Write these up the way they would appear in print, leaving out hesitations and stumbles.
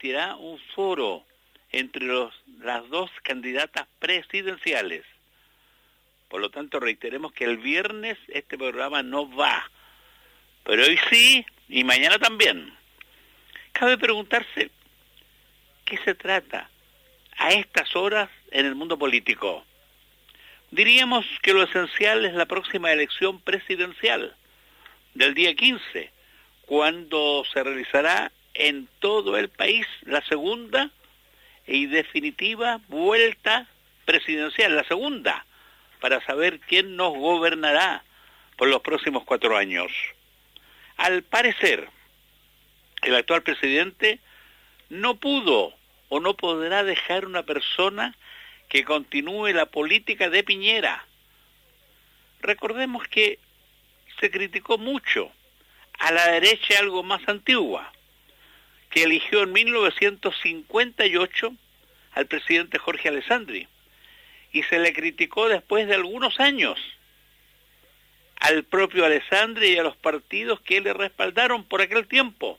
permitirá un foro entre las dos candidatas presidenciales. Por lo tanto, reiteremos que el viernes este programa no va, pero hoy sí y mañana también. Cabe preguntarse, ¿qué se trata a estas horas en el mundo político? Diríamos que lo esencial es la próxima elección presidencial del día 15, cuando se realizará en todo el país la segunda y definitiva vuelta presidencial, la segunda, para saber quién nos gobernará por los próximos 4 años. Al parecer, el actual presidente no pudo o no podrá dejar una persona que continúe la política de Piñera. Recordemos que se criticó mucho a la derecha algo más antigua, que eligió en 1958 al presidente Jorge Alessandri, y se le criticó después de algunos años al propio Alessandri y a los partidos que le respaldaron por aquel tiempo,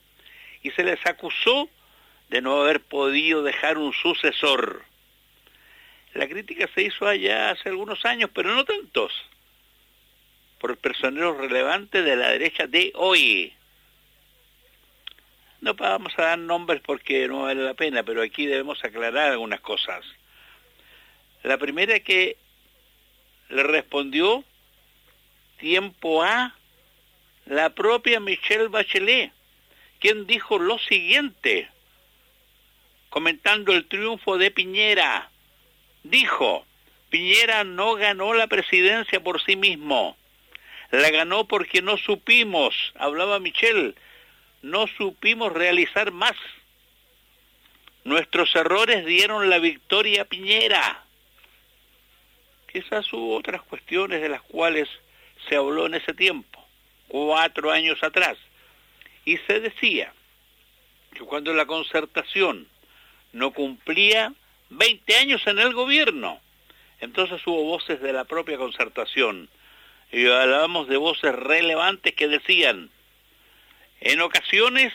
y se les acusó de no haber podido dejar un sucesor. La crítica se hizo allá hace algunos años, pero no tantos, por personeros relevantes de la derecha de hoy. No vamos a dar nombres porque no vale la pena, pero aquí debemos aclarar algunas cosas. La primera que le respondió tiempo a la propia Michelle Bachelet, quien dijo lo siguiente, comentando el triunfo de Piñera. Dijo, Piñera no ganó la presidencia por sí mismo, la ganó porque no supimos, hablaba Michelle, no supimos realizar más. Nuestros errores dieron la victoria a Piñera. Quizás hubo otras cuestiones de las cuales se habló en ese tiempo, 4 años atrás, y se decía que cuando la Concertación no cumplía 20 años en el gobierno, entonces hubo voces de la propia Concertación, y hablábamos de voces relevantes que decían, en ocasiones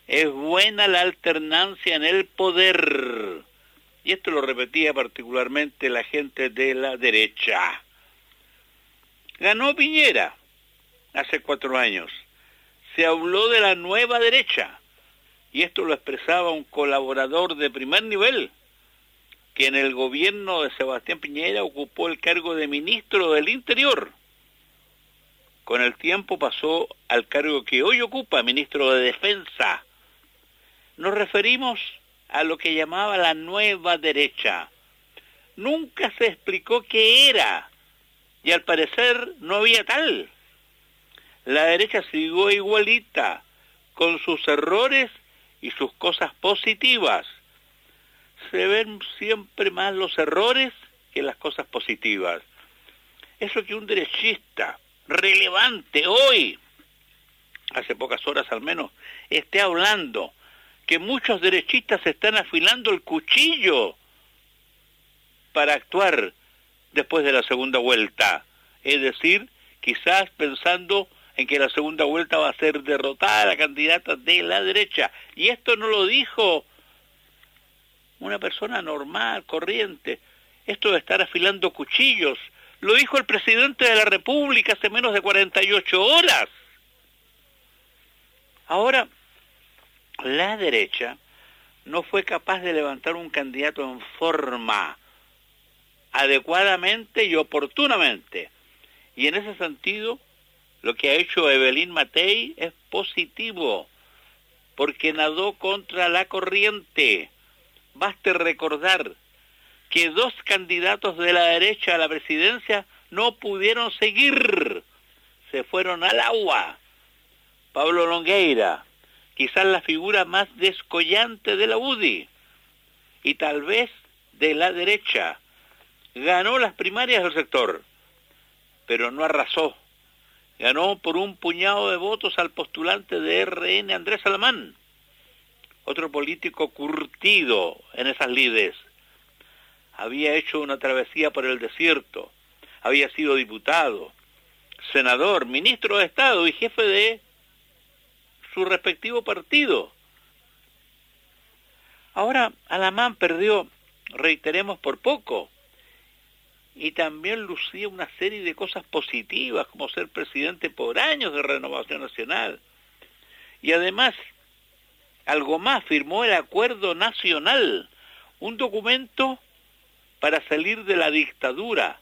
es buena la alternancia en el poder, y esto lo repetía particularmente la gente de la derecha. Ganó Piñera hace 4 años, se habló de la nueva derecha, y esto lo expresaba un colaborador de primer nivel, que en el gobierno de Sebastián Piñera ocupó el cargo de ministro del Interior. Con el tiempo pasó al cargo que hoy ocupa, ministro de Defensa. Nos referimos a lo que llamaba la nueva derecha. Nunca se explicó qué era, y al parecer no había tal. La derecha siguió igualita, con sus errores y sus cosas positivas. Se ven siempre más los errores que las cosas positivas. Eso que un derechista relevante hoy, hace pocas horas al menos, esté hablando que muchos derechistas están afilando el cuchillo para actuar después de la segunda vuelta. Es decir, quizás pensando en que la segunda vuelta va a ser derrotada a la candidata de la derecha. Y esto no lo dijo una persona normal, corriente. Esto de estar afilando cuchillos, lo dijo el presidente de la República hace menos de 48 horas. Ahora, la derecha no fue capaz de levantar un candidato en forma, adecuadamente y oportunamente. Y en ese sentido, lo que ha hecho Evelyn Matei es positivo, porque nadó contra la corriente. Baste recordar que 2 candidatos de la derecha a la presidencia no pudieron seguir, se fueron al agua. Pablo Longueira, quizás la figura más descollante de la UDI, y tal vez de la derecha, ganó las primarias del sector, pero no arrasó. Ganó por un puñado de votos al postulante de RN Andrés Alamán, otro político curtido en esas lides. Había hecho una travesía por el desierto, había sido diputado, senador, ministro de Estado y jefe de su respectivo partido. Ahora Alamán perdió, reiteremos, por poco, y también lucía una serie de cosas positivas, como ser presidente por años de Renovación Nacional. Y además, algo más, firmó el Acuerdo Nacional, un documento para salir de la dictadura,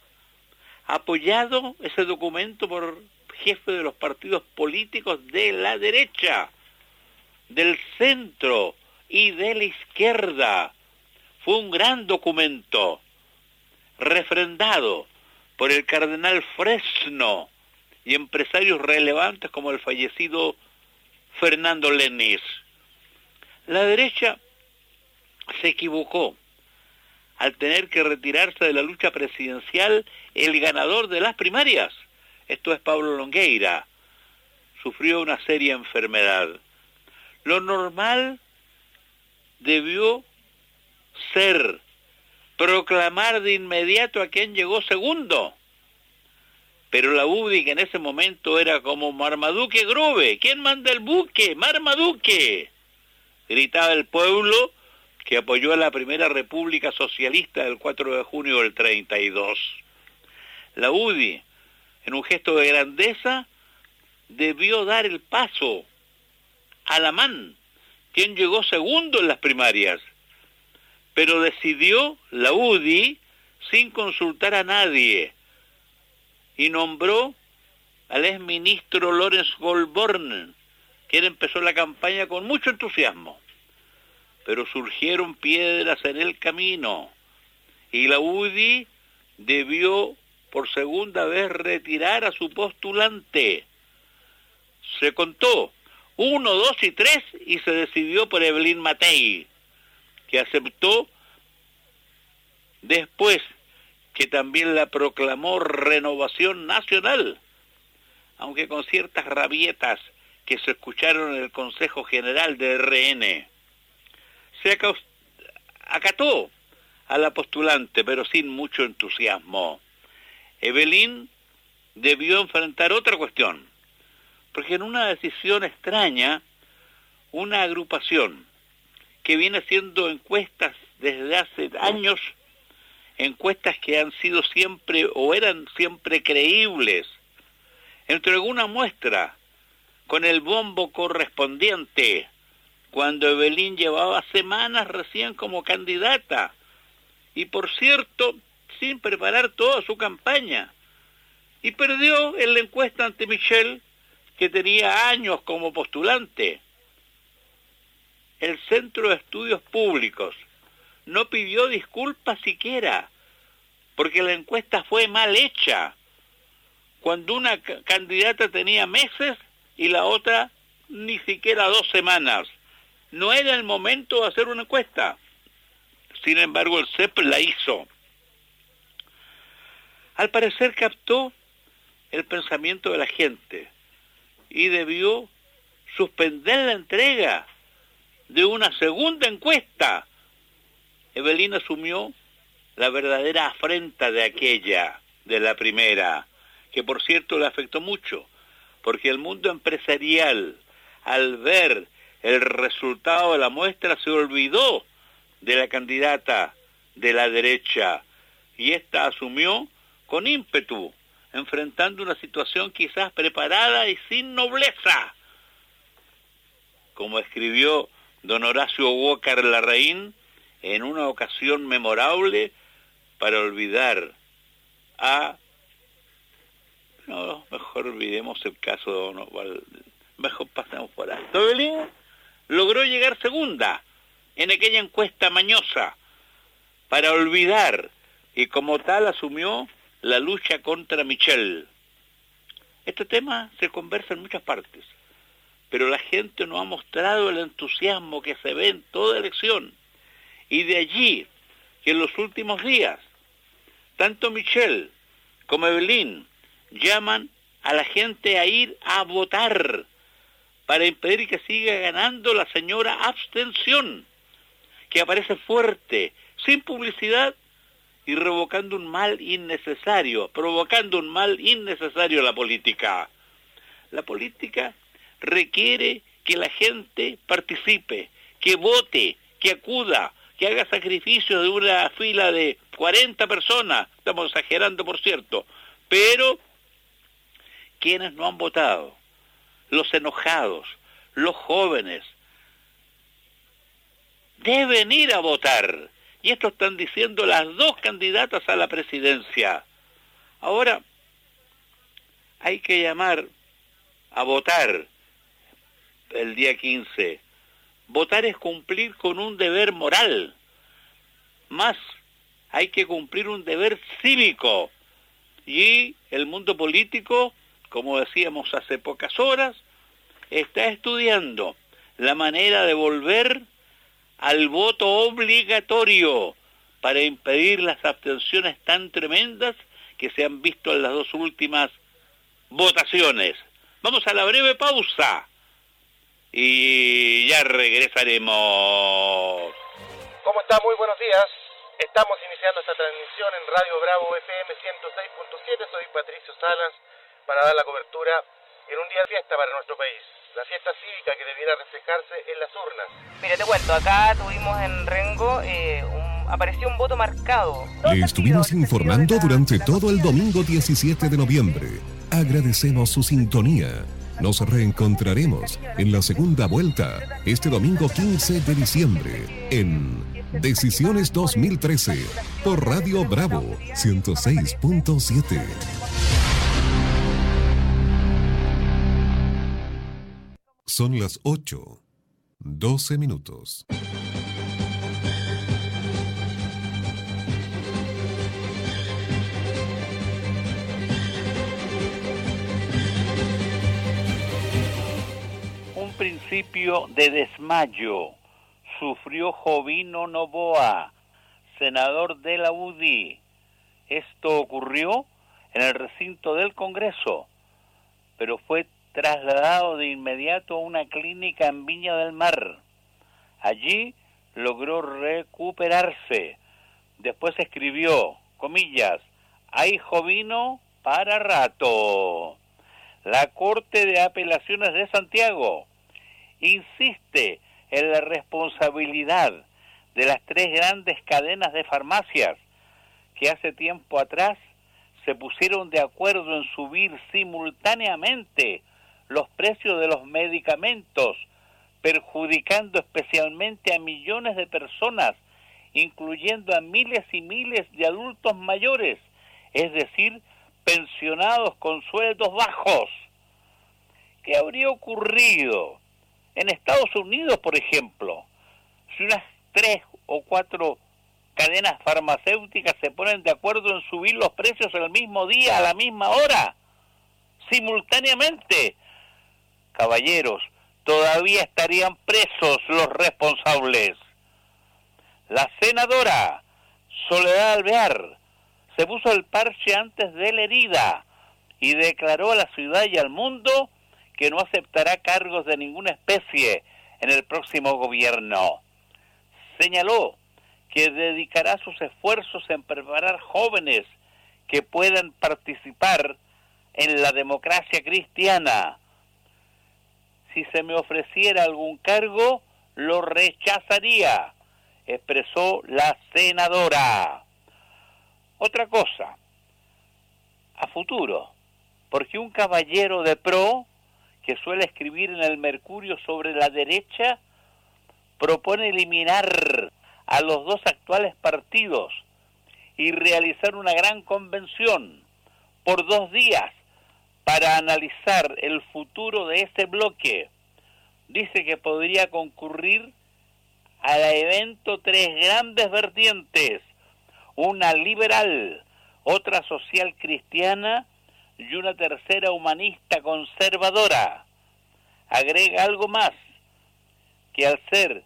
apoyado ese documento por jefes de los partidos políticos de la derecha, del centro y de la izquierda. Fue un gran documento, refrendado por el cardenal Fresno y empresarios relevantes como el fallecido Fernando Lenis. La derecha se equivocó al tener que retirarse de la lucha presidencial el ganador de las primarias. Esto es Pablo Longueira. Sufrió una seria enfermedad. Lo normal debió ser proclamar de inmediato a quien llegó segundo. Pero la UDI, que en ese momento era como Marmaduke Grove, ¿quién manda el buque? Marmaduke, gritaba el pueblo que apoyó a la primera República Socialista del 4 de junio del 32. La UDI, en un gesto de grandeza, debió dar el paso a Alamán, quien llegó segundo en las primarias, pero decidió la UDI sin consultar a nadie y nombró al exministro Lorenz Goldborn, quien empezó la campaña con mucho entusiasmo. Pero surgieron piedras en el camino y la UDI debió por segunda vez retirar a su postulante. Se contó 1, 2 y 3 y se decidió por Evelyn Matei, que aceptó después que también la proclamó Renovación Nacional, aunque con ciertas rabietas que se escucharon en el Consejo General de RN. Se acató a la postulante, pero sin mucho entusiasmo. Evelyn debió enfrentar otra cuestión, porque en una decisión extraña, una agrupación que viene haciendo encuestas desde hace años, encuestas que han sido siempre o eran siempre creíbles, entregó una muestra con el bombo correspondiente cuando Evelyn llevaba semanas recién como candidata y, por cierto, sin preparar toda su campaña, y perdió en la encuesta ante Michel, que tenía años como postulante. El Centro de Estudios Públicos no pidió disculpas siquiera, porque la encuesta fue mal hecha, cuando una candidata tenía meses y la otra ni siquiera 2 semanas. No era el momento de hacer una encuesta. Sin embargo, el CEP la hizo. Al parecer captó el pensamiento de la gente y debió suspender la entrega de una segunda encuesta. Evelyn asumió la verdadera afrenta de aquella, de la primera, que por cierto le afectó mucho, porque el mundo empresarial, al ver el resultado de la muestra, se olvidó de la candidata de la derecha, y ésta asumió con ímpetu, enfrentando una situación quizás preparada y sin nobleza. Como escribió don Horacio Walker Larraín en una ocasión memorable para olvidar a... No, mejor olvidemos el caso de don Osvaldo. Mejor pasemos por ahí. Evelyn logró llegar segunda en aquella encuesta mañosa para olvidar, y como tal asumió la lucha contra Michel. Este tema se conversa en muchas partes, pero la gente no ha mostrado el entusiasmo que se ve en toda elección, y de allí que en los últimos días tanto Michel como Evelyn llaman a la gente a ir a votar para impedir que siga ganando la señora abstención, que aparece fuerte, sin publicidad y provocando un mal innecesario a la política. La política requiere que la gente participe, que vote, que acuda, que haga sacrificios de una fila de 40 personas, estamos exagerando por cierto, pero quienes no han votado, los enojados, los jóvenes, deben ir a votar. Y esto están diciendo las dos candidatas a la presidencia. Ahora, hay que llamar a votar el día 15. Votar es cumplir con un deber moral. Más, hay que cumplir un deber cívico. Y el mundo político, como decíamos hace pocas horas, está estudiando la manera de volver al voto obligatorio para impedir las abstenciones tan tremendas que se han visto en las dos últimas votaciones. Vamos a la breve pausa y ya regresaremos. ¿Cómo está? Muy buenos días. Estamos iniciando esta transmisión en Radio Bravo FM 106.7. Soy Patricio Salas para dar la cobertura en un día de fiesta para nuestro país. La fiesta cívica que debiera reflejarse en las urnas. Mira, te cuento, acá tuvimos en Rengo, apareció un voto marcado. Le estuvimos informando durante todo el domingo 17 de noviembre. Agradecemos su sintonía. Nos reencontraremos en la segunda vuelta este domingo 15 de diciembre en Decisiones 2013 por Radio Bravo 106.7. Son las 8:12 minutos. Un principio de desmayo sufrió Jovino Novoa, senador de la UDI. Esto ocurrió en el recinto del Congreso, pero fue trasladado de inmediato a una clínica en Viña del Mar. Allí logró recuperarse. Después escribió, comillas, hay Jovino para rato. La Corte de Apelaciones de Santiago insiste en la responsabilidad de las tres grandes cadenas de farmacias que hace tiempo atrás se pusieron de acuerdo en subir simultáneamente los precios de los medicamentos, perjudicando especialmente a millones de personas, incluyendo a miles y miles de adultos mayores, es decir, pensionados con sueldos bajos. ¿Qué habría ocurrido en Estados Unidos, por ejemplo, si unas 3 o 4 cadenas farmacéuticas se ponen de acuerdo en subir los precios el mismo día, a la misma hora, simultáneamente? Caballeros, todavía estarían presos los responsables. La senadora Soledad Alvear se puso el parche antes de la herida y declaró a la ciudad y al mundo que no aceptará cargos de ninguna especie en el próximo gobierno. Señaló que dedicará sus esfuerzos en preparar jóvenes que puedan participar en la democracia cristiana. Si se me ofreciera algún cargo, lo rechazaría, expresó la senadora. Otra cosa, a futuro, porque un caballero de pro, que suele escribir en el Mercurio sobre la derecha, propone eliminar a los dos actuales partidos y realizar una gran convención por 2 días para analizar el futuro de ese bloque. Dice que podría concurrir al evento 3 grandes vertientes, una liberal, otra social cristiana y una tercera humanista conservadora. Agrega algo más, que al ser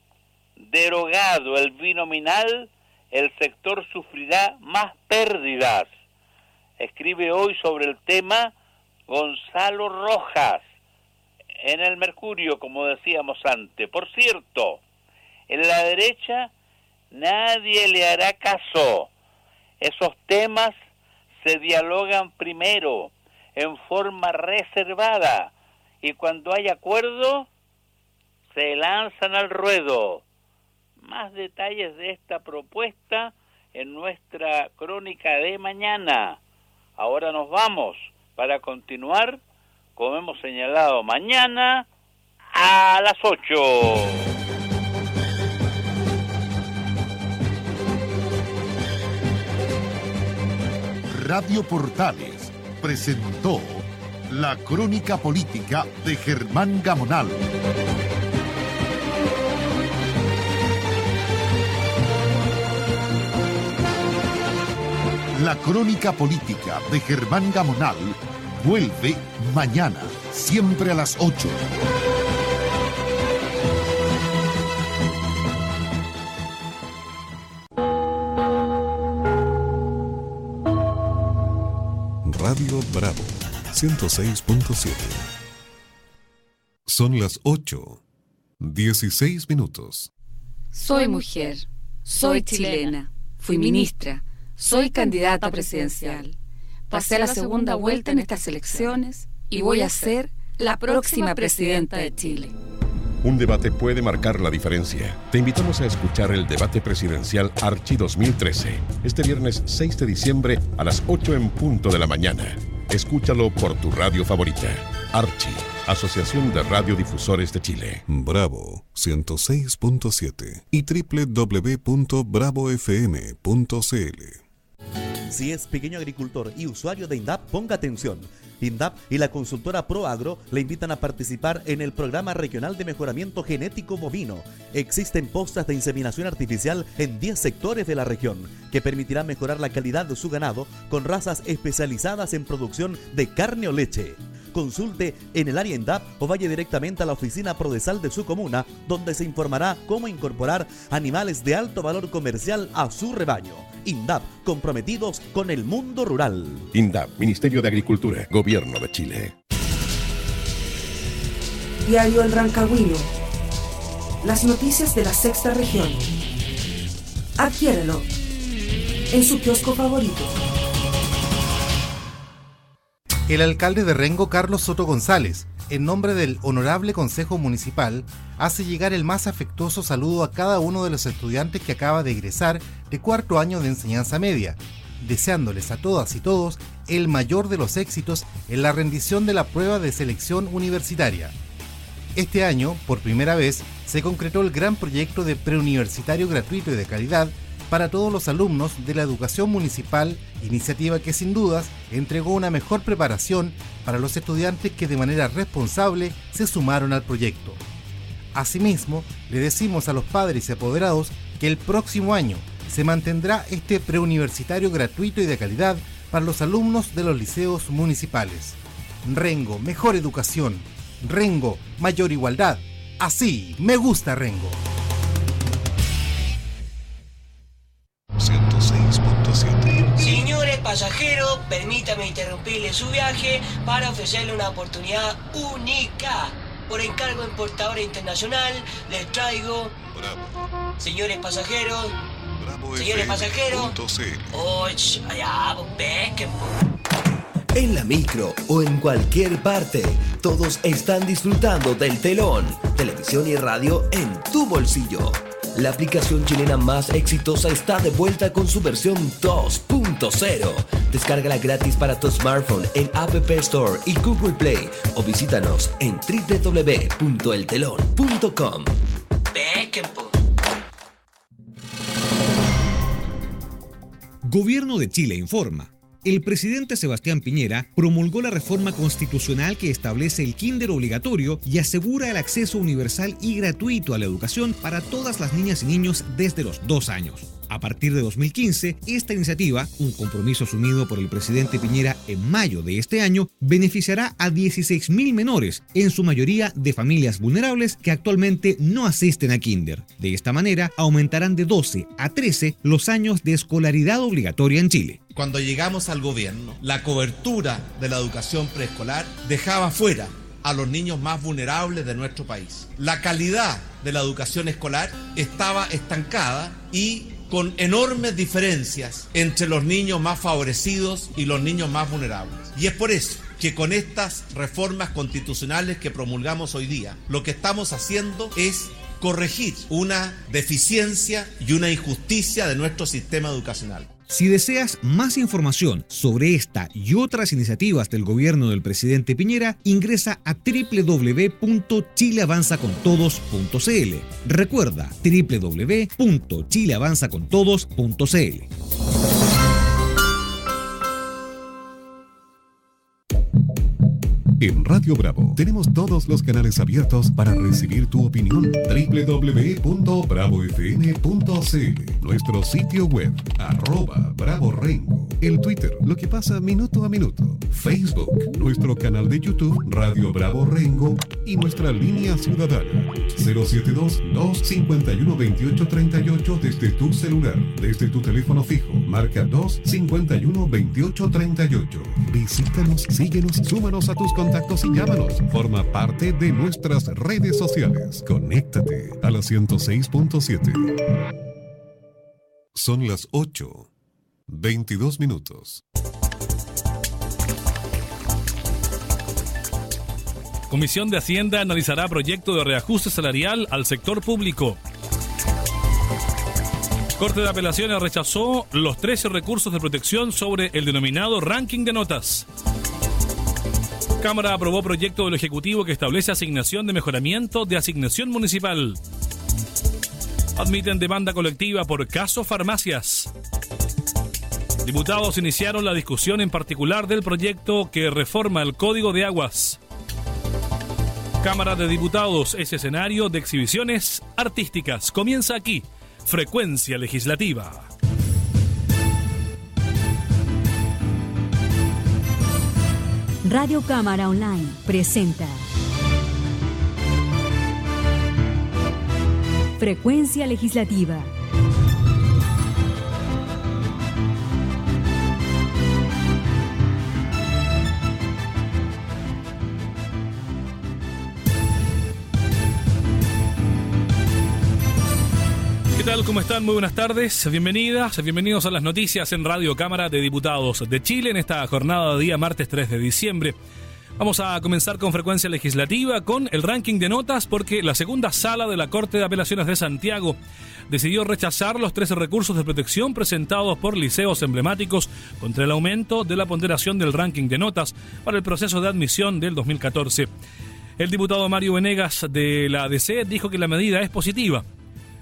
derogado el binominal, el sector sufrirá más pérdidas. Escribe hoy sobre el tema Gonzalo Rojas en el Mercurio, como decíamos antes. Por cierto, en la derecha nadie le hará caso. Esos temas se dialogan primero, en forma reservada, y cuando hay acuerdo, se lanzan al ruedo. más detalles de esta propuesta en nuestra crónica de mañana. Ahora nos vamos para continuar, como hemos señalado, mañana a las 8. Radio Portales presentó la crónica política de Germán Gamonal. La crónica política de Germán Gamonal vuelve mañana, siempre a las 8. Radio Bravo 106.7. Son las 8:16 minutos. Soy mujer, soy chilena, fui ministra, soy candidata presidencial. Pasé a la segunda vuelta en estas elecciones y voy a ser la próxima presidenta de Chile. Un debate puede marcar la diferencia. Te invitamos a escuchar el debate presidencial Archi 2013, este viernes 6 de diciembre a las 8 en punto de la mañana. Escúchalo por tu radio favorita. Archi, Asociación de Radiodifusores de Chile. Bravo 106.7 y www.bravofm.cl. Si es pequeño agricultor y usuario de INDAP, ponga atención. INDAP y la consultora ProAgro le invitan a participar en el Programa Regional de Mejoramiento Genético Bovino. Existen postas de inseminación artificial en 10 sectores de la región que permitirán mejorar la calidad de su ganado con razas especializadas en producción de carne o leche. Consulte en el área INDAP o vaya directamente a la oficina Prodesal de su comuna, donde se informará cómo incorporar animales de alto valor comercial a su rebaño. INDAP, comprometidos con el mundo rural. INDAP, Ministerio de Agricultura, Gobierno de Chile. Diario El Rancagüino. Las noticias de la sexta región. Adquiérelo en su kiosco favorito. El alcalde de Rengo, Carlos Soto González, en nombre del Honorable Consejo Municipal, hace llegar el más afectuoso saludo a cada uno de los estudiantes que acaba de egresar de cuarto año de enseñanza media, deseándoles a todas y todos el mayor de los éxitos en la rendición de la prueba de selección universitaria. Este año, por primera vez, se concretó el gran proyecto de preuniversitario gratuito y de calidad para todos los alumnos de la educación municipal, iniciativa que sin dudas entregó una mejor preparación para los estudiantes que de manera responsable se sumaron al proyecto. Asimismo, le decimos a los padres y apoderados que el próximo año se mantendrá este preuniversitario gratuito y de calidad para los alumnos de los liceos municipales. Rengo, mejor educación. Rengo, mayor igualdad. Así me gusta Rengo. 106.7. Señores pasajeros, permítame interrumpirle su viaje para ofrecerle una oportunidad única. Por encargo de importadora internacional, les traigo... Bravo. Señores pasajeros... Bravo. Señores pasajeros... allá, pesquen. En la micro o en cualquier parte, todos están disfrutando del Telón, televisión y radio en tu bolsillo. La aplicación chilena más exitosa está de vuelta con su versión 2.0. Descárgala gratis para tu smartphone en App Store y Google Play o visítanos en www.eltelon.com. Gobierno de Chile informa. El presidente Sebastián Piñera promulgó la reforma constitucional que establece el kinder obligatorio y asegura el acceso universal y gratuito a la educación para todas las niñas y niños desde los 2 años. A partir de 2015, esta iniciativa, un compromiso asumido por el presidente Piñera en mayo de este año, beneficiará a 16.000 menores, en su mayoría de familias vulnerables que actualmente no asisten a kinder. De esta manera, aumentarán de 12 a 13 los años de escolaridad obligatoria en Chile. Cuando llegamos al gobierno, la cobertura de la educación preescolar dejaba fuera a los niños más vulnerables de nuestro país. La calidad de la educación escolar estaba estancada y con enormes diferencias entre los niños más favorecidos y los niños más vulnerables. Y es por eso que con estas reformas constitucionales que promulgamos hoy día, lo que estamos haciendo es corregir una deficiencia y una injusticia de nuestro sistema educacional. Si deseas más información sobre esta y otras iniciativas del gobierno del presidente Piñera, ingresa a www.chileavanzacontodos.cl. Recuerda, www.chileavanzacontodos.cl. En Radio Bravo tenemos todos los canales abiertos para recibir tu opinión. www.bravofm.cl, nuestro sitio web, @BravoRengo, el Twitter, lo que pasa minuto a minuto, Facebook, nuestro canal de YouTube, Radio Bravo Rengo, y nuestra línea ciudadana, 072-251-2838 desde tu celular, desde tu teléfono fijo, marca 251-2838. Visítanos, síguenos, súmanos a tus contactos y llámanos. Forma parte de nuestras redes sociales. Conéctate a la 106.7. Son las 8:22 minutos. Comisión de Hacienda analizará proyecto de reajuste salarial al sector público. Corte de Apelaciones rechazó los 13 recursos de protección sobre el denominado ranking de notas. Cámara aprobó proyecto del Ejecutivo que establece asignación de mejoramiento de asignación municipal. Admiten demanda colectiva por caso farmacias. Diputados iniciaron la discusión en particular del proyecto que reforma el Código de Aguas. Cámara de Diputados es escenario de exhibiciones artísticas. Comienza aquí, Frecuencia Legislativa. Radio Cámara Online presenta Frecuencia Legislativa. ¿Qué tal? ¿Cómo están? Muy buenas tardes. Bienvenidas, bienvenidos a las noticias en Radio Cámara de Diputados de Chile en esta jornada de día martes 3 de diciembre. Vamos a comenzar con Frecuencia Legislativa con el ranking de notas porque la segunda sala de la Corte de Apelaciones de Santiago decidió rechazar los 13 recursos de protección presentados por liceos emblemáticos contra el aumento de la ponderación del ranking de notas para el proceso de admisión del 2014. El diputado Mario Venegas de la ADC dijo que la medida es positiva.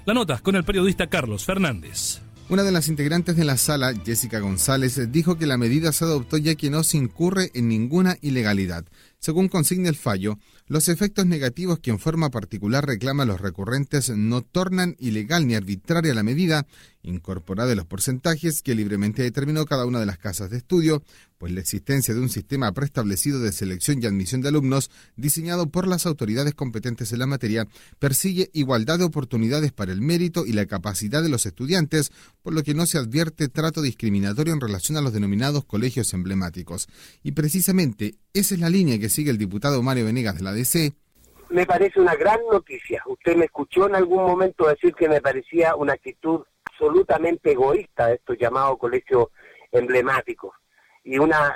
La nota con el periodista Carlos Fernández. Una de las integrantes de la sala, Jessica González, dijo que la medida se adoptó ya que no se incurre en ninguna ilegalidad. Según consigna el fallo, los efectos negativos que en forma particular reclaman los recurrentes no tornan ilegal ni arbitraria la medida, incorporada en los porcentajes que libremente determinó cada una de las casas de estudio, pues la existencia de un sistema preestablecido de selección y admisión de alumnos, diseñado por las autoridades competentes en la materia, persigue igualdad de oportunidades para el mérito y la capacidad de los estudiantes, por lo que no se advierte trato discriminatorio en relación a los denominados colegios emblemáticos. Y precisamente esa es la línea que sigue el diputado Mario Venegas de la ADC. Me parece una gran noticia. Usted me escuchó en algún momento decir que me parecía una actitud absolutamente egoísta de estos llamados colegios emblemáticos y una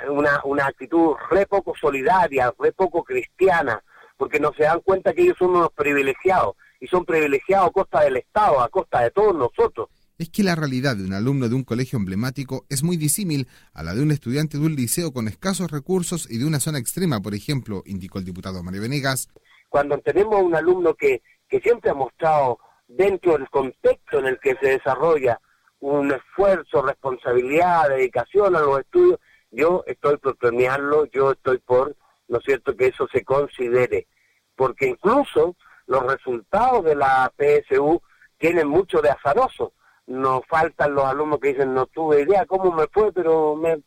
actitud re poco solidaria, re poco cristiana, porque no se dan cuenta que ellos son unos privilegiados y son privilegiados a costa del Estado, a costa de todos nosotros. Es que la realidad de un alumno de un colegio emblemático es muy disímil a la de un estudiante de un liceo con escasos recursos y de una zona extrema, por ejemplo, indicó el diputado Mario Venegas. Cuando tenemos un alumno que siempre ha mostrado dentro del contexto en el que se desarrolla un esfuerzo, responsabilidad, dedicación a los estudios, yo estoy por premiarlo, yo estoy por, ¿no es cierto?, que eso se considere, porque incluso los resultados de la PSU tienen mucho de azaroso. Nos faltan los alumnos que dicen, no tuve idea cómo me fue, pero me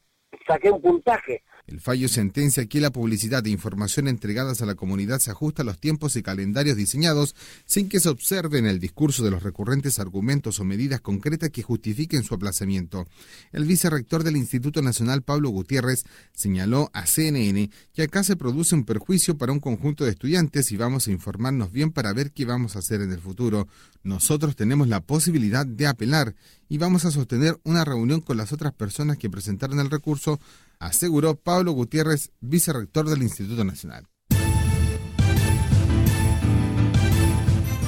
saqué un puntaje. El fallo sentencia que la publicidad e información entregadas a la comunidad se ajusta a los tiempos y calendarios diseñados sin que se observe en el discurso de los recurrentes argumentos o medidas concretas que justifiquen su aplazamiento. El vicerrector del Instituto Nacional, Pablo Gutiérrez, señaló a CNN que acá se produce un perjuicio para un conjunto de estudiantes y vamos a informarnos bien para ver qué vamos a hacer en el futuro. Nosotros tenemos la posibilidad de apelar y vamos a sostener una reunión con las otras personas que presentaron el recurso, aseguró Pablo Gutiérrez, vicerrector del Instituto Nacional.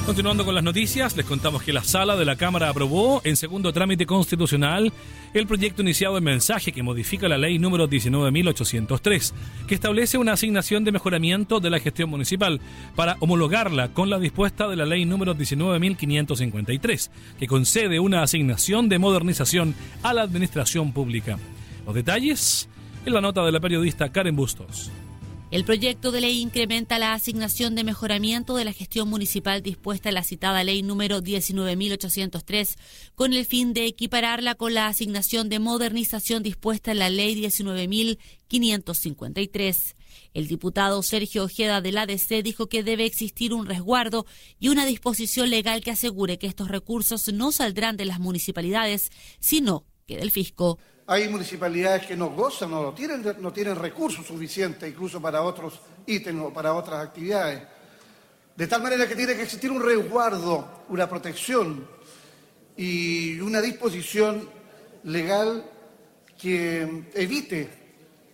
Continuando con las noticias, les contamos que la Sala de la Cámara aprobó en segundo trámite constitucional el proyecto iniciado en mensaje que modifica la ley número 19.803, que establece una asignación de mejoramiento de la gestión municipal para homologarla con la dispuesta de la ley número 19.553, que concede una asignación de modernización a la administración pública. Los detalles en la nota de la periodista Karen Bustos. El proyecto de ley incrementa la asignación de mejoramiento de la gestión municipal dispuesta en la citada ley número 19.803 con el fin de equipararla con la asignación de modernización dispuesta en la ley 19.553. El diputado Sergio Ojeda del ADC dijo que debe existir un resguardo y una disposición legal que asegure que estos recursos no saldrán de las municipalidades, sino que del fisco. Hay municipalidades que no gozan o no tienen recursos suficientes incluso para otros ítems o para otras actividades. De tal manera que tiene que existir un resguardo, una protección y una disposición legal que evite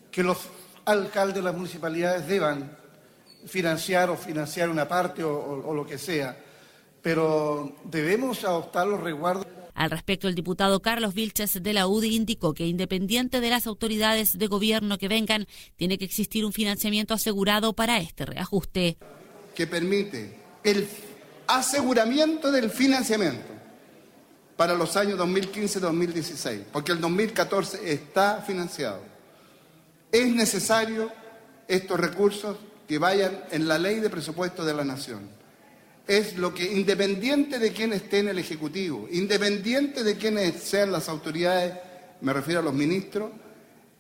que los alcaldes de las municipalidades deban financiar una parte o lo que sea. Pero debemos adoptar los resguardos. Al respecto, el diputado Carlos Vilches de la UDI indicó que, independiente de las autoridades de gobierno que vengan, tiene que existir un financiamiento asegurado para este reajuste. Que permite el aseguramiento del financiamiento para los años 2015-2016, porque el 2014 está financiado. Es necesario estos recursos que vayan en la ley de presupuesto de la Nación. Es lo que, independiente de quién esté en el Ejecutivo, independiente de quiénes sean las autoridades, me refiero a los ministros,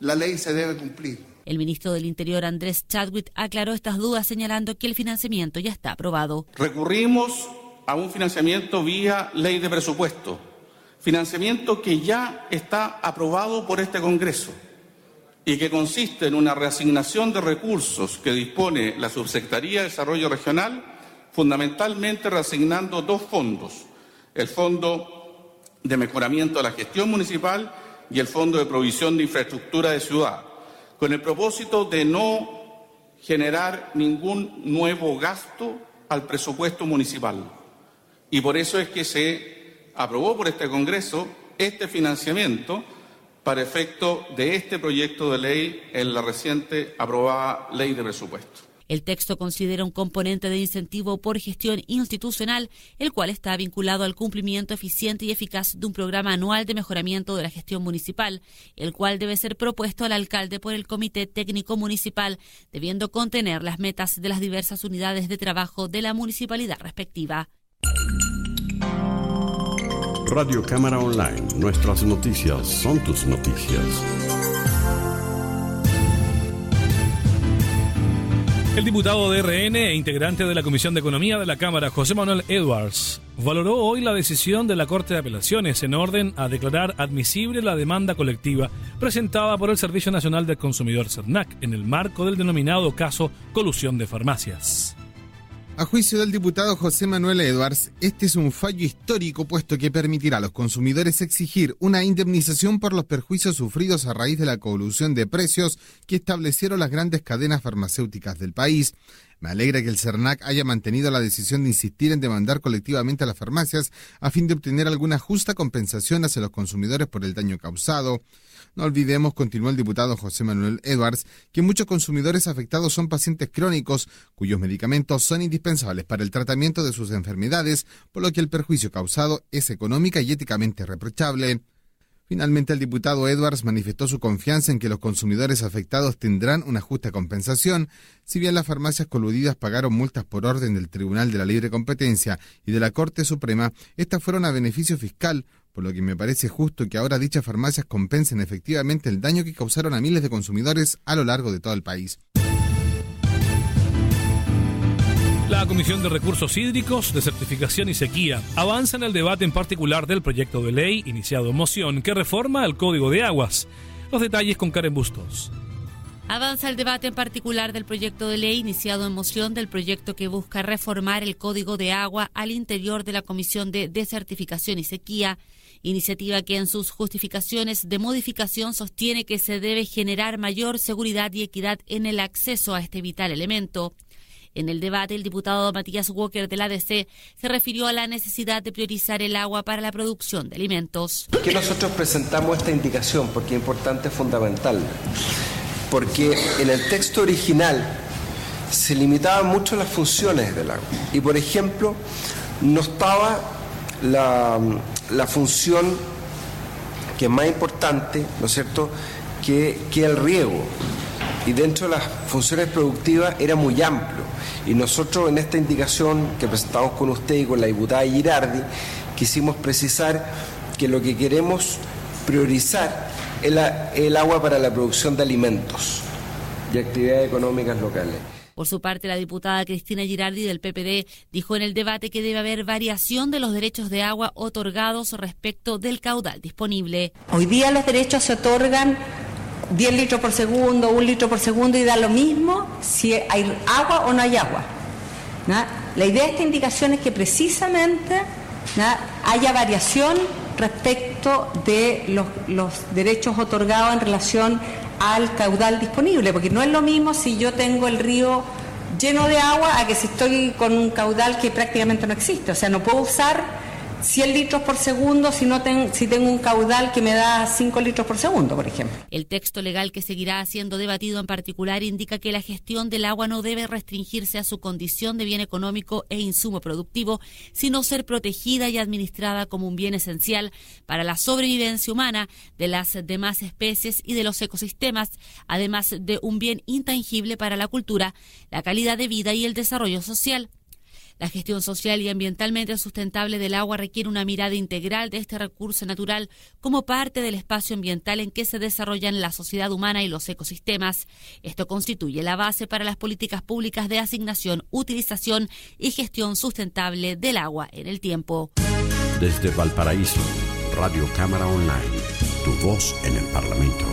la ley se debe cumplir. El ministro del Interior, Andrés Chadwick, aclaró estas dudas señalando que el financiamiento ya está aprobado. Recurrimos a un financiamiento vía ley de presupuesto, financiamiento que ya está aprobado por este Congreso y que consiste en una reasignación de recursos que dispone la Subsecretaría de Desarrollo Regional, fundamentalmente reasignando dos fondos, el Fondo de Mejoramiento de la Gestión Municipal y el Fondo de Provisión de Infraestructura de Ciudad, con el propósito de no generar ningún nuevo gasto al presupuesto municipal. Y por eso es que se aprobó por este Congreso este financiamiento para efecto de este proyecto de ley en la reciente aprobada Ley de Presupuesto. El texto considera un componente de incentivo por gestión institucional, el cual está vinculado al cumplimiento eficiente y eficaz de un programa anual de mejoramiento de la gestión municipal, el cual debe ser propuesto al alcalde por el Comité Técnico Municipal, debiendo contener las metas de las diversas unidades de trabajo de la municipalidad respectiva. Radio Cámara Online, nuestras noticias son tus noticias. El diputado de RN e integrante de la Comisión de Economía de la Cámara, José Manuel Edwards, valoró hoy la decisión de la Corte de Apelaciones en orden a declarar admisible la demanda colectiva presentada por el Servicio Nacional del Consumidor SERNAC en el marco del denominado caso Colusión de Farmacias. A juicio del diputado José Manuel Edwards, este es un fallo histórico puesto que permitirá a los consumidores exigir una indemnización por los perjuicios sufridos a raíz de la colusión de precios que establecieron las grandes cadenas farmacéuticas del país. Me alegra que el SERNAC haya mantenido la decisión de insistir en demandar colectivamente a las farmacias a fin de obtener alguna justa compensación hacia los consumidores por el daño causado. No olvidemos, continuó el diputado José Manuel Edwards, que muchos consumidores afectados son pacientes crónicos, cuyos medicamentos son indispensables para el tratamiento de sus enfermedades, por lo que el perjuicio causado es económica y éticamente reprochable. Finalmente, el diputado Edwards manifestó su confianza en que los consumidores afectados tendrán una justa compensación, si bien las farmacias coludidas pagaron multas por orden del Tribunal de la Libre Competencia y de la Corte Suprema, estas fueron a beneficio fiscal, por lo que me parece justo que ahora dichas farmacias compensen efectivamente el daño que causaron a miles de consumidores a lo largo de todo el país. La Comisión de Recursos Hídricos, Desertificación y Sequía avanza en el debate en particular del proyecto de ley iniciado en moción que reforma el Código de Aguas. Los detalles con Karen Bustos. Avanza el debate en particular del proyecto de ley iniciado en moción del proyecto que busca reformar el Código de Agua al interior de la Comisión de Desertificación y Sequía, iniciativa que en sus justificaciones de modificación sostiene que se debe generar mayor seguridad y equidad en el acceso a este vital elemento. En el debate, el diputado Matías Walker de la ADC se refirió a la necesidad de priorizar el agua para la producción de alimentos. ¿Por qué nosotros presentamos esta indicación? Porque es importante, es fundamental. Porque en el texto original se limitaban mucho las funciones del agua. Y, por ejemplo, no estaba la función que es más importante, ¿no es cierto?, que el riego. Y dentro de las funciones productivas era muy amplio. Y nosotros en esta indicación que presentamos con usted y con la diputada Girardi, quisimos precisar que lo que queremos priorizar es el agua para la producción de alimentos y actividades económicas locales. Por su parte, la diputada Cristina Girardi del PPD dijo en el debate que debe haber variación de los derechos de agua otorgados respecto del caudal disponible. Hoy día los derechos se otorgan 10 litros por segundo, 1 litro por segundo, y da lo mismo si hay agua o no hay agua, ¿no? La idea de esta indicación es que precisamente, ¿no?, haya variación respecto de los derechos otorgados en relación al caudal disponible, porque no es lo mismo si yo tengo el río lleno de agua a que si estoy con un caudal que prácticamente no existe. O sea, no puedo usar 100 litros por segundo si tengo un caudal que me da 5 litros por segundo, por ejemplo. El texto legal que seguirá siendo debatido en particular indica que la gestión del agua no debe restringirse a su condición de bien económico e insumo productivo, sino ser protegida y administrada como un bien esencial para la sobrevivencia humana de las demás especies y de los ecosistemas, además de un bien intangible para la cultura, la calidad de vida y el desarrollo social. La gestión social y ambientalmente sustentable del agua requiere una mirada integral de este recurso natural como parte del espacio ambiental en que se desarrollan la sociedad humana y los ecosistemas. Esto constituye la base para las políticas públicas de asignación, utilización y gestión sustentable del agua en el tiempo. Desde Valparaíso, Radio Cámara Online, tu voz en el Parlamento.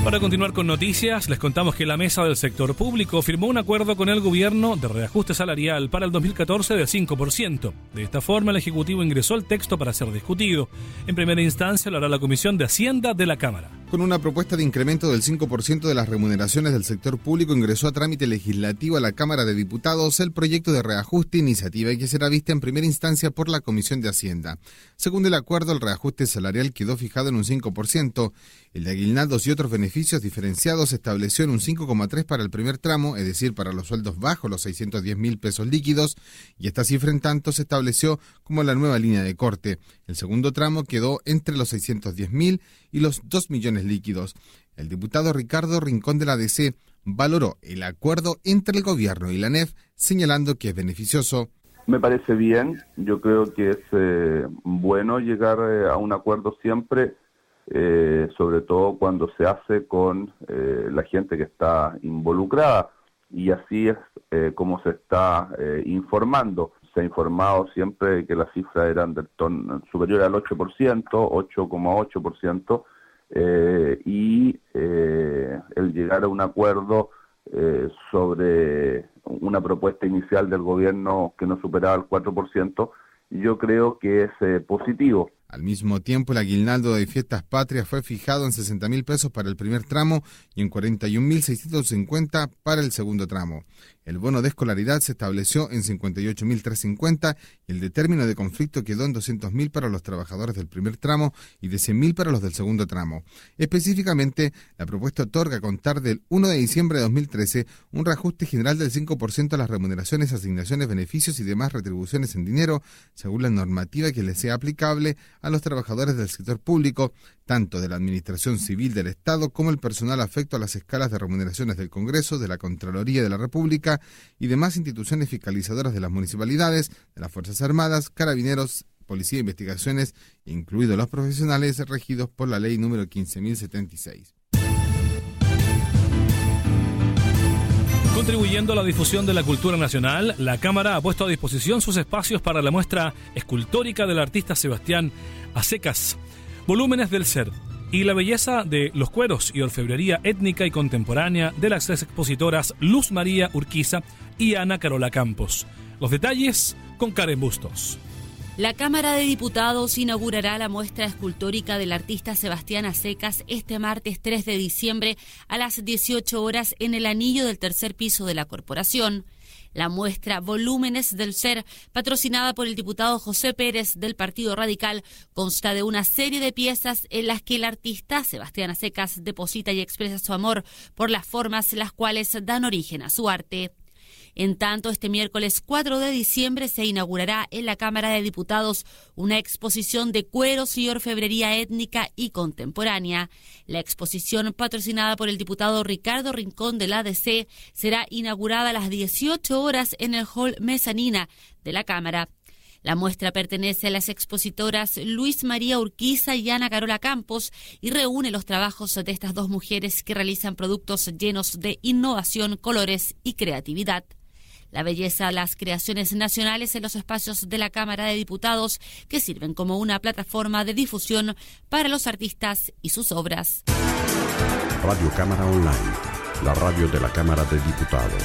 Para continuar con noticias, les contamos que la Mesa del Sector Público firmó un acuerdo con el Gobierno de reajuste salarial para el 2014 del 5%. De esta forma, el Ejecutivo ingresó el texto para ser discutido. En primera instancia lo hará la Comisión de Hacienda de la Cámara. Con una propuesta de incremento del 5% de las remuneraciones del sector público, ingresó a trámite legislativo a la Cámara de Diputados el proyecto de reajuste, iniciativa que será vista en primera instancia por la Comisión de Hacienda. Según el acuerdo, el reajuste salarial quedó fijado en un 5%. El de aguinaldos y otros beneficios diferenciados se estableció en un 5,3% para el primer tramo, es decir, para los sueldos bajos, los 610.000 pesos líquidos, y esta cifra en tanto se estableció como la nueva línea de corte. El segundo tramo quedó entre los 610.000 y los 2 millones líquidos. El diputado Ricardo Rincón de la ADC valoró el acuerdo entre el gobierno y la ANEF, señalando que es beneficioso. Me parece bien, yo creo que es bueno llegar a un acuerdo siempre, sobre todo cuando se hace con la gente que está involucrada, y así es como se está informando. Se ha informado siempre que las cifras eran del tono superior al 8%, 8,8%, y el llegar a un acuerdo sobre una propuesta inicial del gobierno que no superaba el 4%, yo creo que es positivo. Al mismo tiempo, el aguinaldo de Fiestas Patrias fue fijado en 60.000 pesos para el primer tramo y en 41.650 para el segundo tramo. El bono de escolaridad se estableció en 58.350 y el de término de conflicto quedó en 200.000 para los trabajadores del primer tramo y de 100.000 para los del segundo tramo. Específicamente, la propuesta otorga a contar del 1 de diciembre de 2013 un reajuste general del 5% a las remuneraciones, asignaciones, beneficios y demás retribuciones en dinero, según la normativa que les sea aplicable a los trabajadores del sector público, tanto de la Administración Civil del Estado como el personal afecto a las escalas de remuneraciones del Congreso, de la Contraloría de la República y demás instituciones fiscalizadoras de las municipalidades, de las Fuerzas Armadas, Carabineros, Policía de Investigaciones, incluidos los profesionales regidos por la Ley número 15.076. Contribuyendo a la difusión de la cultura nacional, la Cámara ha puesto a disposición sus espacios para la muestra escultórica del artista Sebastián Acecas, Volúmenes del Ser, y la belleza de los cueros y orfebrería étnica y contemporánea de las expositoras Luz María Urquiza y Ana Carola Campos. Los detalles con Karen Bustos. La Cámara de Diputados inaugurará la muestra escultórica del artista Sebastián Acecas este martes 3 de diciembre a las 18 horas en el anillo del tercer piso de la corporación. La muestra Volúmenes del Ser, patrocinada por el diputado José Pérez del Partido Radical, consta de una serie de piezas en las que el artista Sebastián Acecas deposita y expresa su amor por las formas las cuales dan origen a su arte. En tanto, este miércoles 4 de diciembre se inaugurará en la Cámara de Diputados una exposición de cueros y orfebrería étnica y contemporánea. La exposición, patrocinada por el diputado Ricardo Rincón del ADC, será inaugurada a las 18 horas en el hall Mezanina de la Cámara. La muestra pertenece a las expositoras Luis María Urquiza y Ana Carola Campos y reúne los trabajos de estas dos mujeres que realizan productos llenos de innovación, colores y creatividad. La belleza, las creaciones nacionales en los espacios de la Cámara de Diputados que sirven como una plataforma de difusión para los artistas y sus obras. Radio Cámara Online, la radio de la Cámara de Diputados.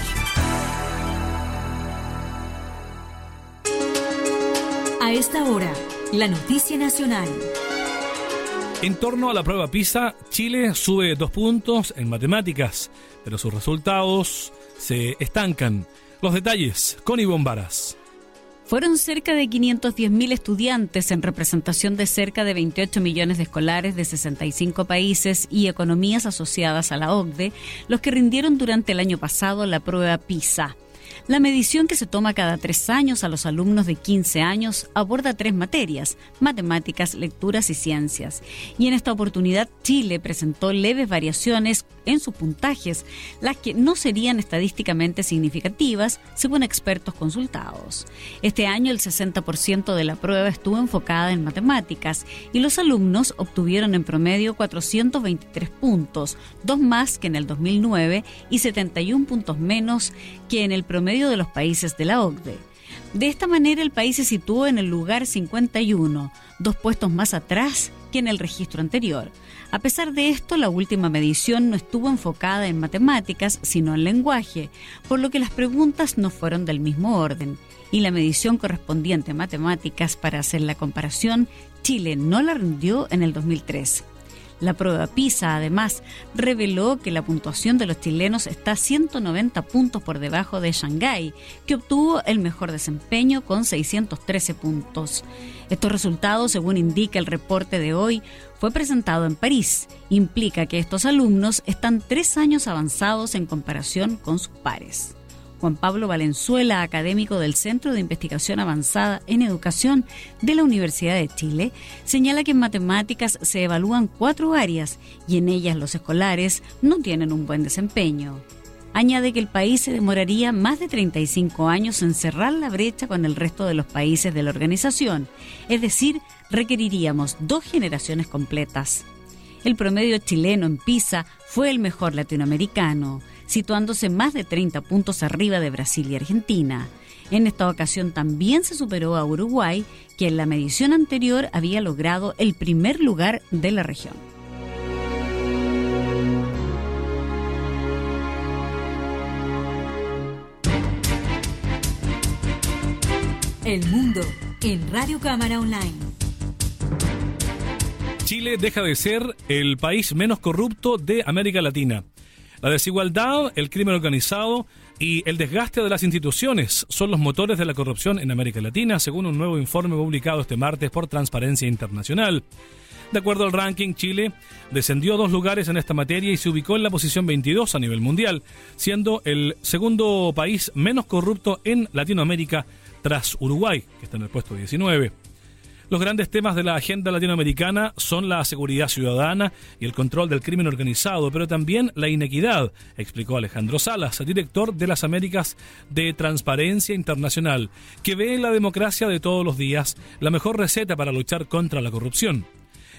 A esta hora, la noticia nacional. En torno a la prueba PISA, Chile sube 2 puntos en matemáticas, pero sus resultados se estancan. Los detalles con Ivonne Varas. Fueron cerca de 510.000 estudiantes en representación de cerca de 28 millones de escolares de 65 países y economías asociadas a la OCDE los que rindieron durante el año pasado la prueba PISA. La medición, que se toma cada 3 años a los alumnos de 15 años, aborda 3 materias: matemáticas, lecturas y ciencias. Y en esta oportunidad Chile presentó leves variaciones en sus puntajes, las que no serían estadísticamente significativas, según expertos consultados. Este año el 60% de la prueba estuvo enfocada en matemáticas y los alumnos obtuvieron en promedio 423 puntos, 2 más que en el 2009 y 71 puntos menos que en el promedio de los países de la OCDE. De esta manera, el país se situó en el lugar 51, 2 puestos más atrás que en el registro anterior. A pesar de esto, la última medición no estuvo enfocada en matemáticas, sino en lenguaje, por lo que las preguntas no fueron del mismo orden. Y la medición correspondiente a matemáticas, para hacer la comparación, Chile no la rindió en el 2003. La prueba PISA, además, reveló que la puntuación de los chilenos está 190 puntos por debajo de Shanghái, que obtuvo el mejor desempeño con 613 puntos. Estos resultados, según indica el reporte de hoy, fue presentado en París. Implica que estos alumnos están 3 años avanzados en comparación con sus pares. Juan Pablo Valenzuela, académico del Centro de Investigación Avanzada en Educación de la Universidad de Chile, señala que en matemáticas se evalúan 4 áreas y en ellas los escolares no tienen un buen desempeño. Añade que el país se demoraría más de 35 años en cerrar la brecha con el resto de los países de la organización, es decir, requeriríamos 2 generaciones completas. El promedio chileno en PISA fue el mejor latinoamericano, situándose más de 30 puntos arriba de Brasil y Argentina. En esta ocasión también se superó a Uruguay, que en la medición anterior había logrado el primer lugar de la región. El mundo en Radio Cámara Online. Chile deja de ser el país menos corrupto de América Latina. La desigualdad, el crimen organizado y el desgaste de las instituciones son los motores de la corrupción en América Latina, según un nuevo informe publicado este martes por Transparencia Internacional. De acuerdo al ranking, Chile descendió 2 lugares en esta materia y se ubicó en la posición 22 a nivel mundial, siendo el segundo país menos corrupto en Latinoamérica tras Uruguay, que está en el puesto 19. Los grandes temas de la agenda latinoamericana son la seguridad ciudadana y el control del crimen organizado, pero también la inequidad, explicó Alejandro Salas, director de las Américas de Transparencia Internacional, que ve en la democracia de todos los días la mejor receta para luchar contra la corrupción.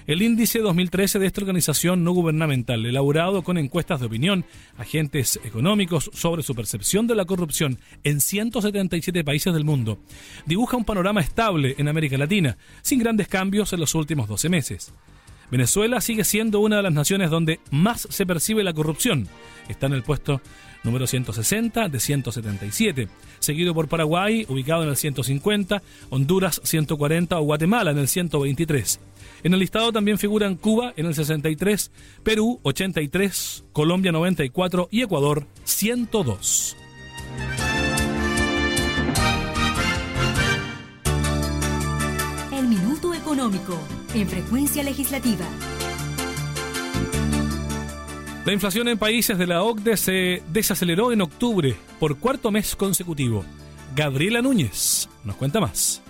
El índice 2013 de esta organización no gubernamental, elaborado con encuestas de opinión, agentes económicos sobre su percepción de la corrupción en 177 países del mundo, dibuja un panorama estable en América Latina, sin grandes cambios en los últimos 12 meses. Venezuela sigue siendo una de las naciones donde más se percibe la corrupción. Está en el puesto número 160 de 177, seguido por Paraguay, ubicado en el 150, Honduras 140 o Guatemala en el 123. En el listado también figuran Cuba en el 63, Perú 83, Colombia 94 y Ecuador 102. El Minuto Económico, en Frecuencia Legislativa. La inflación en países de la OCDE se desaceleró en octubre por cuarto mes consecutivo. Gabriela Núñez nos cuenta más.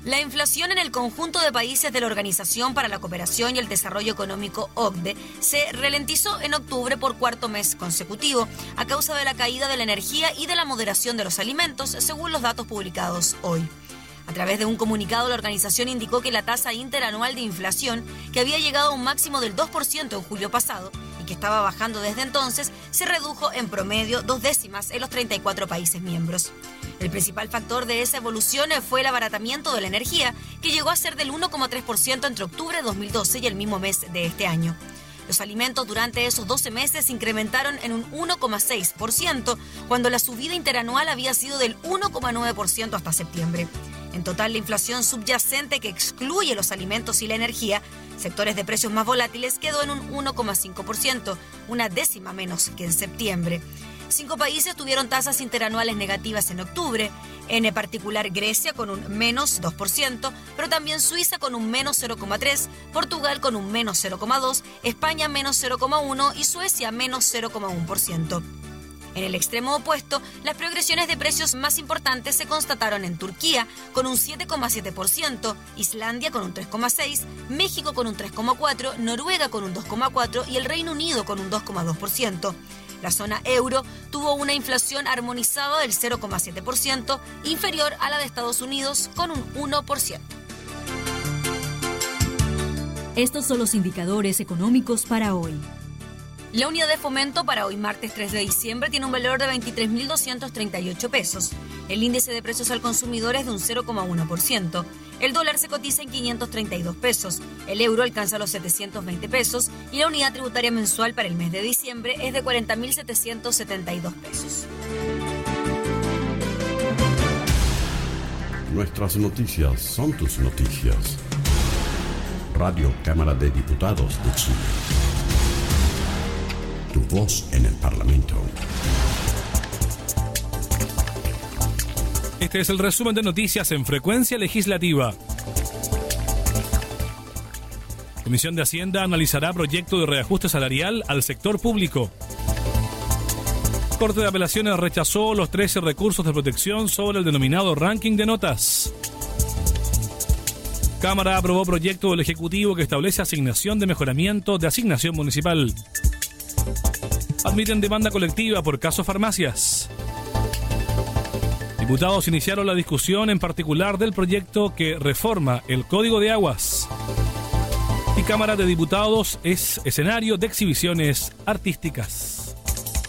La inflación en el conjunto de países de la Organización para la Cooperación y el Desarrollo Económico OCDE se ralentizó en octubre por cuarto mes consecutivo a causa de la caída de la energía y de la moderación de los alimentos, según los datos publicados hoy. A través de un comunicado, la organización indicó que la tasa interanual de inflación, que había llegado a un máximo del 2% en julio pasado y que estaba bajando desde entonces, se redujo en promedio 2 décimas en los 34 países miembros. El principal factor de esa evolución fue el abaratamiento de la energía, que llegó a ser del 1,3% entre octubre de 2012 y el mismo mes de este año. Los alimentos durante esos 12 meses se incrementaron en un 1,6%, cuando la subida interanual había sido del 1,9% hasta septiembre. En total, la inflación subyacente, que excluye los alimentos y la energía, sectores de precios más volátiles, quedó en un 1,5%, una décima menos que en septiembre. 5 países tuvieron tasas interanuales negativas en octubre, en particular Grecia con un menos 2%, pero también Suiza con un menos 0,3%, Portugal con un menos 0,2%, España menos 0,1% y Suecia menos 0,1%. En el extremo opuesto, las progresiones de precios más importantes se constataron en Turquía con un 7,7%, Islandia con un 3,6%, México con un 3,4%, Noruega con un 2,4% y el Reino Unido con un 2,2%. La zona euro tuvo una inflación armonizada del 0,7%, inferior a la de Estados Unidos con un 1%. Estos son los indicadores económicos para hoy. La unidad de fomento para hoy, martes 3 de diciembre, tiene un valor de 23.238 pesos. El índice de precios al consumidor es de un 0,1%. El dólar se cotiza en 532 pesos. El euro alcanza los 720 pesos y la unidad tributaria mensual para el mes de diciembre es de 40.772 pesos. Nuestras noticias son tus noticias. Radio Cámara de Diputados de Chile. Tu voz en el Parlamento. Este es el resumen de noticias en Frecuencia Legislativa. Comisión de Hacienda analizará proyecto de reajuste salarial al sector público. Corte de Apelaciones rechazó los 13 recursos de protección sobre el denominado ranking de notas. Cámara aprobó proyecto del Ejecutivo que establece asignación de mejoramiento de asignación municipal. Admiten demanda colectiva por caso farmacias. Diputados iniciaron la discusión en particular del proyecto que reforma el Código de Aguas. Y Cámara de Diputados es escenario de exhibiciones artísticas.